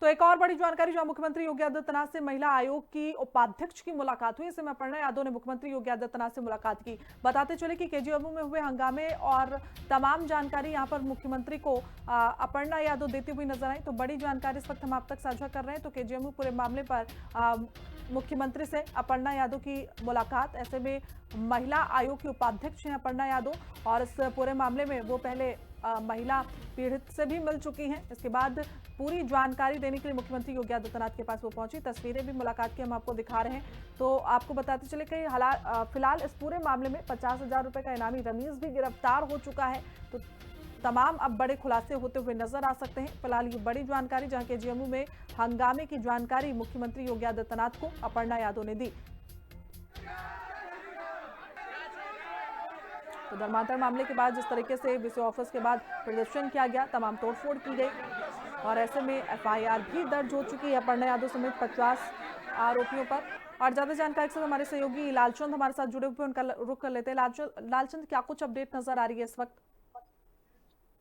तो एक और बड़ी जानकारी, जो मुख्यमंत्री योगी आदित्यनाथ से महिला आयोग की उपाध्यक्ष की मुलाकात हुई। इसमें अपर्णा यादव ने मुख्यमंत्री योगी आदित्यनाथ से मुलाकात की। बताते चले कि केजीएमयू में हुए हंगामे और तमाम जानकारी यहां पर मुख्यमंत्री को अपर्णा यादव देती हुई नजर आई। तो बड़ी जानकारी इस वक्त हम आप तक साझा कर रहे हैं। तो केजीएमयू पूरे मामले पर मुख्यमंत्री से अपर्णा यादव की मुलाकात। ऐसे में महिला आयोग की उपाध्यक्ष हैं अपर्णा यादव, और इस पूरे मामले में वो पहले महिला पीड़ित से भी मिल चुकी हैं। इसके बाद पूरी जानकारी देने के लिए मुख्यमंत्री योगी आदित्यनाथ के पास वो पहुंची। तस्वीरें भी मुलाकात की हम आपको दिखा रहे हैं। तो आपको बताते चले कि फिलहाल इस पूरे मामले में 50,000 रुपए का इनामी रमीज भी गिरफ्तार हो चुका है। तो तमाम अब बड़े खुलासे होते हुए नजर आ सकते हैं। फिलहाल ये बड़ी जानकारी, जहां केजीएमयू में हंगामे की जानकारी मुख्यमंत्री योगी आदित्यनाथ को अपर्णा यादव ने दी। तो धर्मांतरण मामले के बाद जिस तरीके से बीसी ऑफिस के बाद प्रदर्शन किया गया, तमाम तोड़फोड़ की गई, और ऐसे में एफआईआर भी दर्ज हो चुकी है अपर्णा यादव समेत 50 आरोपियों पर। और ज्यादा जानकारी के साथ हमारे सहयोगी लालचंद हमारे साथ जुड़े हुए, उनका रुख कर लेते हैं। लालचंद, क्या कुछ अपडेट नजर आ रही है इस वक्त?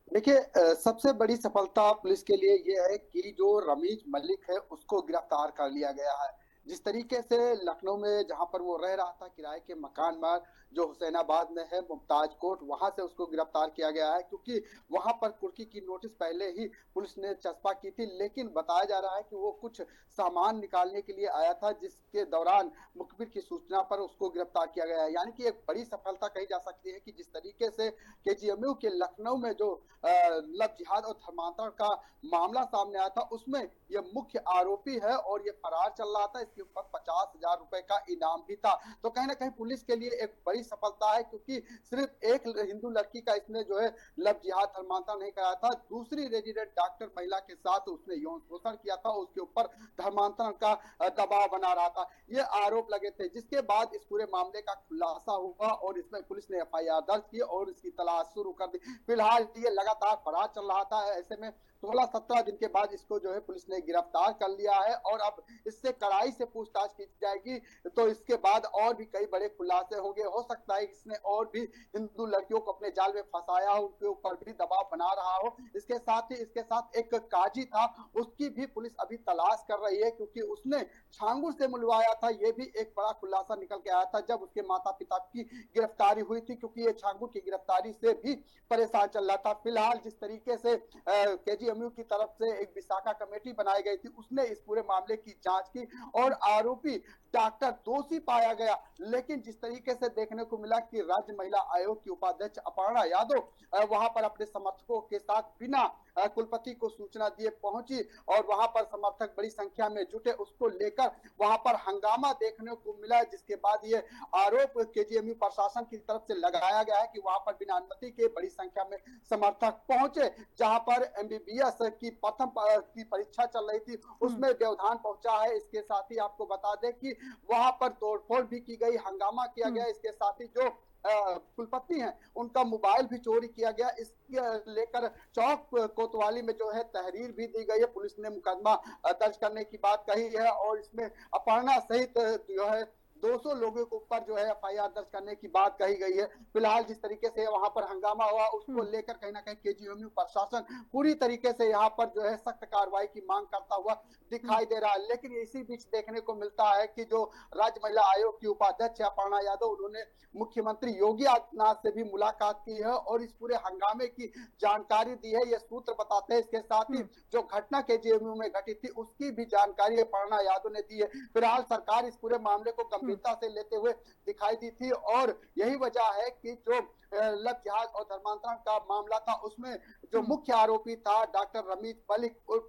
देखिए, सबसे बड़ी सफलता पुलिस के लिए ये है कि जो रमीज मलिक है उसको गिरफ्तार कर लिया गया है। जिस तरीके से लखनऊ में जहां पर वो रह रहा था किराए के मकान में, जो हुसैनाबाद में है मुमताज कोर्ट, वहां से उसको गिरफ्तार किया गया है, क्योंकि वहां पर कुर्की की नोटिस पहले ही पुलिस ने चस्पा की थी। लेकिन बताया जा रहा है कि वो कुछ सामान निकालने के लिए आया था, जिसके दौरान मुखबिर की सूचना पर उसको गिरफ्तार किया गया है। यानी कि एक बड़ी सफलता कही जा सकती है कि जिस तरीके से केजीएमयू के लखनऊ में जो लव जिहाद और धर्मांतरण का मामला सामने आया था, उसमें ये मुख्य आरोपी है और ये फरार चल रहा था। इसके ऊपर 50,000 रुपए का इनाम भी था। तो कहीं ना कहीं पुलिस के लिए एक बड़ी सफलता है, क्योंकि सिर्फ एक हिंदू लड़की का इसने जो है लव जिहाद धर्मांतरण नहीं कराया था, दूसरी रेजिडेंट डॉक्टर महिला के साथ उसने यौन शोषण किया था, उसके ऊपर धर्मांतरण का दबाव बना रहा था, ये आरोप लगे थे। जिसके बाद इस पूरे मामले का खुलासा हुआ और इसमें पुलिस ने एफआईआर दर्ज की और इसकी तलाश शुरू कर दी। फिलहाल ये लगातार फरार चल रहा था। ऐसे में 16-17 दिन के बाद इसको जो है पुलिस ने गिरफ्तार कर लिया है और अब इससे कड़ाई से पूछताछ की जाएगी। तो इसके बाद और भी कई बड़े खुलासे होंगे। हो सकता है इसने और भी हिंदू लड़कियों को अपने जाल में फंसाया हो, उनके ऊपर भी दबाव बना रहा हो। इसके साथ ही इसके साथ एक काजी था, उसकी भी पुलिस अभी तलाश कर रही है, क्योंकि उसने छांगुर से मिलवाया था। ये भी एक बड़ा खुलासा निकल के आया था जब उसके माता पिता की गिरफ्तारी हुई थी, क्योंकि ये छांगुर की गिरफ्तारी से भी परेशान चल रहा था। फिलहाल जिस तरीके से केजीएमयू की तरफ से एक विशाखा कमेटी बनाई गई थी, उसने इस पूरे मामले की जांच की और आरोपी डॉक्टर दोषी पाया गया। लेकिन जिस तरीके से देखने को मिला कि राज्य महिला आयोग की उपाध्यक्ष अपर्णा यादव वहां पर अपने समर्थकों के साथ बिना कुलपति को सूचना दिए पहुंची और वहां पर समर्थक बड़ी संख्या में जुटे, उसको लेकर वहां पर हंगामा देखने को मिला। जिसके बाद ये आरोप केजीएमयू प्रशासन की तरफ से लगाया गया है कि वहां पर बिना अनुमति के बड़ी संख्या में समर्थक पहुंचे। जहां पर एमबीबीएस की प्रथम की परीक्षा चल रही थी, उसमें व्यवधान पहुंचा है। इसके साथ ही आपको बता दें कि वहां पर तोड़फोड़ भी की गई, हंगामा किया गया। इसके साथ ही जो कुलपति हैं उनका मोबाइल भी चोरी किया गया। इसके लेकर चौक कोतवाली में जो है तहरीर भी दी गई है। पुलिस ने मुकदमा दर्ज करने की बात कही है और इसमें अपर्णा सहित जो है 200 लोगों के ऊपर जो है एफआईआर दर्ज करने की बात कही गई है। फिलहाल जिस तरीके से वहां पर हंगामा हुआ, उसको लेकर कहीं ना कहीं केजीएमयू प्रशासन पूरी तरीके से यहाँ पर जो है सख्त कार्रवाई की मांग करता हुआ दिखाई दे रहा है। लेकिन इसी बीच देखने को मिलता है कि जो राज्य महिला आयोग की उपाध्यक्ष अपर्णा यादव, उन्होंने मुख्यमंत्री योगी आदित्यनाथ से भी मुलाकात की है और इस पूरे हंगामे की जानकारी दी है, ये सूत्र बताते हैं। इसके साथ ही जो घटना केजीएमयू में घटी थी उसकी भी जानकारी अपर्णा यादव ने दी है। फिलहाल सरकार इस पूरे मामले को गंभीरता से लेते हुए दिखाई दी थी और यही वजह है कि जो लव जिहाद और धर्मांतरण का मामला था, उसमें जो मुख्य आरोपी था डॉक्टर रमीज मलिक उर्फ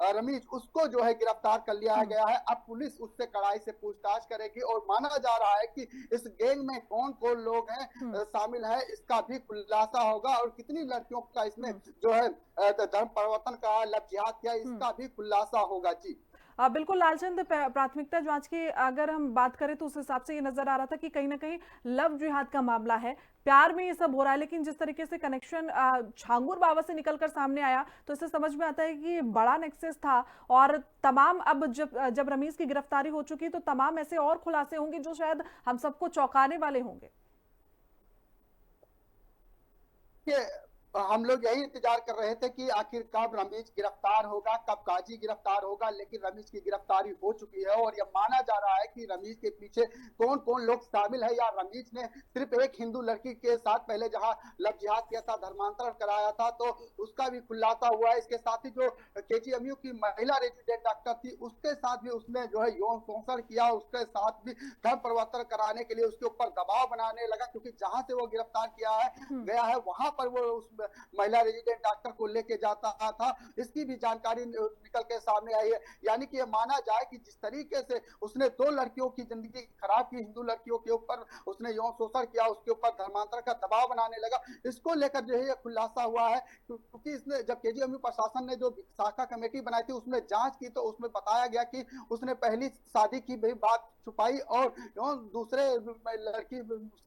रमीज, उसको जो है गिरफ्तार कर लिया गया है। अब पुलिस उससे कड़ाई से पूछताछ करेगी और माना जा रहा है कि इस गैंग में कौन कौन लोग हैं शामिल है, इसका भी खुलासा होगा और कितनी लड़कियों का इसमें जो है धर्म परिवर्तन का लव जिहाद किया, इसका भी खुलासा होगा। जी बिल्कुल लालचंद, प्राथमिकता जांच की अगर हम बात करें तो उस हिसाब से ये नजर आ रहा था कि कहीं ना कहीं लव जिहाद का मामला है, प्यार में ये सब हो रहा है। लेकिन जिस तरीके से कनेक्शन छांगुर बाबा से निकलकर सामने आया, तो इससे समझ में आता है कि बड़ा नेक्सस था। और तमाम अब जब रमीज की गिरफ्तारी हो चुकी तो तमाम ऐसे और खुलासे होंगे जो शायद हम सबको चौंकाने वाले होंगे। हम लोग यही इंतजार कर रहे थे कि आखिर कब रमीज गिरफ्तार होगा, कब काजी गिरफ्तार होगा, लेकिन रमीज की गिरफ्तारी हो चुकी है और यह माना जा रहा है कि रमीज के पीछे कौन कौन लोग शामिल है। या रमीज ने सिर्फ एक हिंदू लड़की के साथ पहले जहां लव जिहाद किया था, धर्मांतरण कराया था, तो उसका भी खुलासा हुआ है। इसके साथ ही जो केजीएमयू की महिला रेजिडेंट डॉक्टर थी, उसके साथ भी उसने जो है यौन शोषण किया, उसके साथ भी धर्म परिवर्तन कराने के लिए उसके ऊपर दबाव बनाने लगा, क्योंकि जहां से वो गिरफ्तार किया है गया है वहां पर वो उस महिला रेजिडेंट डॉक्टर को लेके जाता था। इसकी भी जानकारी निकल के सामने आई है। यानी कि यह माना जाए कि जिस तरीके से उसने दो लड़कियों की जिंदगी खराब की, हिंदू लड़कियों के ऊपर उसने यौन शोषण किया, उसके ऊपर धर्मांतर का दबाव बनाने लगा, इसको लेकर जो है खुलासा हुआ है। क्योंकि इसने जब केजीएमयू प्रशासन ने जो शाखा कमेटी बनाई थी उसमें जांच की, तो उसमें बताया गया कि उसने पहली शादी की भी बात छुपाई और दूसरे लड़की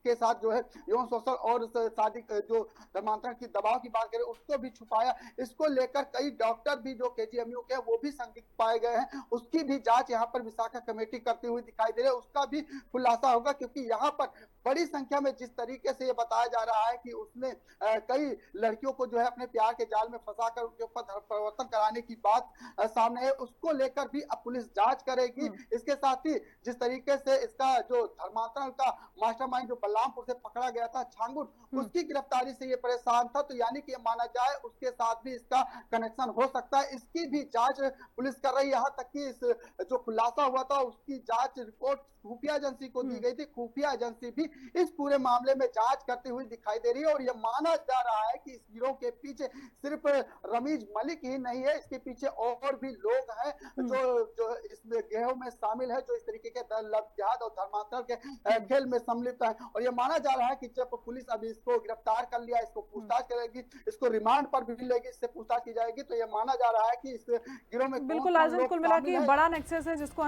के साथ जो है यौन शोषण और शादी जो धर्मांतरण की दबाव की बात करें उसको भी छुपाया। इसको लेकर कई डॉक्टर भी जो केजीएमयू के वो भी संदिग्ध पाए गए हैं। उसकी भी जांच यहाँ पर विशाखा कमेटी करती हुई दिखाई दे रही है, उसका भी खुलासा होगा। क्योंकि यहाँ पर बड़ी संख्या में जिस तरीके से ये बताया जा रहा है कि उसने कई लड़कियों को जो है अपने प्यार के जाल में फंसाकर उनके ऊपर धर्म परिवर्तन कराने की बात सामने है, उसको लेकर भी अब पुलिस जांच करेगी। इसके साथ ही जिस तरीके से इसका जो धर्मांतरण का मास्टरमाइंड जो बलरामपुर से पकड़ा गया था छांगुर, उसकी गिरफ्तारी से ये परेशान था, तो यानी कि ये माना जाए उसके साथ भी इसका कनेक्शन हो सकता है। इसकी भी जांच पुलिस कर रही है। यहाँ तक कि इस जो खुलासा हुआ था उसकी जांच रिपोर्ट खुफिया एजेंसी को दी गई थी। खुफिया एजेंसी भी इस पूरे मामले में जांच करती हुई दिखाई दे रही है और यह माना जा रहा है कि इस गिरोह के पीछे सिर्फ रमीज मलिक ही नहीं है, इसके पीछे और भी लोग हैं जो जो इस गिरोह में शामिल है, जो इस तरीके के लव जिहाद और धर्मांतर के खेल में सम्मिलित है। और यह माना जा रहा है कि जब पुलिस अभी इसको गिरफ्तार कर लिया, इसको पूछताछ करेगी, इसको रिमांड पर भी लेगी, इससे पूछताछ की जाएगी, तो यह माना जा रहा है कि इस गिरोह में बिल्कुल कौन-कौन आजम, लोग कुल मिला के शामिल ये है। बड़ा नेक्सस है जिसको